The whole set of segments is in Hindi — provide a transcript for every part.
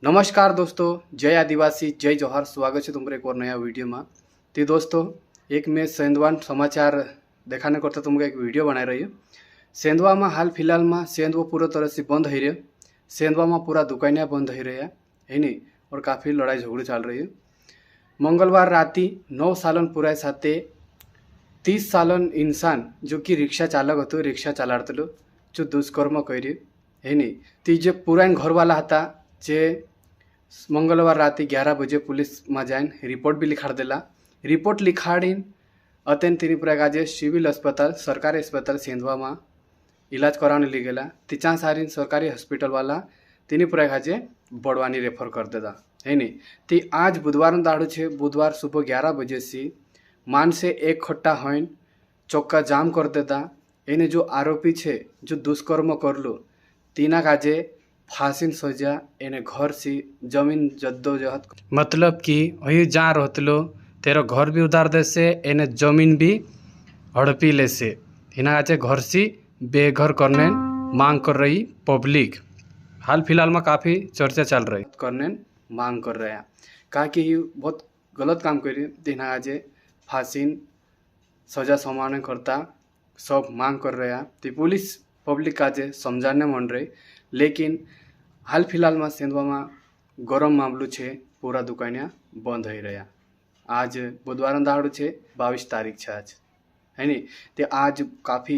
नमस्कार दोस्तों, जय आदिवासी, जय जोहार। स्वागत है तुमरे एक और नया वीडियो में। तो दोस्तों, एक मैं सेंधवा समाचार देखाने करता तुमको एक वीडियो बना रही है। सेंधवा में हाल फिलहाल में सेंधवा पूरा तरह से बंद हो रही है। सेंधवा में पूरा दुकानियाँ बंद हो रही है नहीं, और काफ़ी लड़ाई झगड़ी चल रही है। मंगलवार राति 9 सालन पुराय साथे 30 सालन इंसान जो कि रिक्शा चालक હતો, रिक्शा चलाड़तेलो जो दुष्कर्म कर्यो है नहीं। ती जो पुरान घरवाला था जे मंगलवार राति 11 बजे पुलिस में जाइन रिपोर्ट भी लिखाड़ देला। रिपोर्ट लिखाड़ीन अतेन तीन प्रकार सिविल अस्पताल सरकारी अस्पताल सेंधवा में इलाज कराने ली गला। तिचा सारी सरकारी हॉस्पिटल वाला तीन प्रकार बड़वानी रेफर कर देता है नहीं। ती आज बुधवार दाड़ो छे। बुधवार सुबह 11 बजे से मान से एक खट्टा होइन चौका जाम कर देता। एने जो आरोपी छे जो दुष्कर्म करलो तीना काजे फांसी सजा एने घर से जमीन जद्दोजहद मतलब कि वही जहाँ रहतलो तेरा घर भी उधार दे से एने जमीन भी हड़पी ले से इना काजे घर से बेघर करने मांग कर रही पब्लिक। हाल फिलहाल में काफ़ी चर्चा चल रही करने मांग कर रहे हैं। कहा कि ये बहुत गलत काम करी तीना काजे फांसी सजा समाने करता सब मांग कर रहे हैं। तो पुलिस पब्लिक काजे समझाने मन रही, लेकिन हाल फिलहाल में सेंधवा में गरम मामलों छे। पूरा दुकानिया बंद हो रहा। आज बुधवार दाड़ो छे, 22 तारीख छे आज है नहीं। तो आज काफ़ी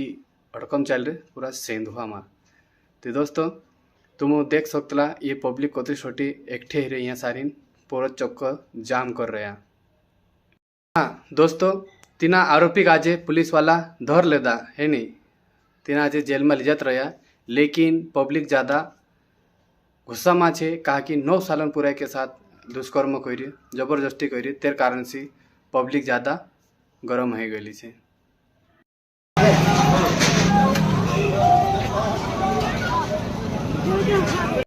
हड़कम चल रही पूरा सेंधवा में। तो दोस्तों, तुम देख सकतला ये पब्लिक कतरी छोटी एकठे रही हैं सारी पूरा चक्कर जाम कर रहे हैं। हाँ दोस्तों, तीना आरोपी काजे पुलिस वाला धर लेदा है नहीं। तीना आज जेल में लिजत रहा, लेकिन पब्लिक ज़्यादा गुस्सा में छे। कहा कि 9 सालन पुराय के साथ दुष्कर्म करी जबरदस्ती करी तेर कारण से पब्लिक ज़्यादा गरम हो गई है।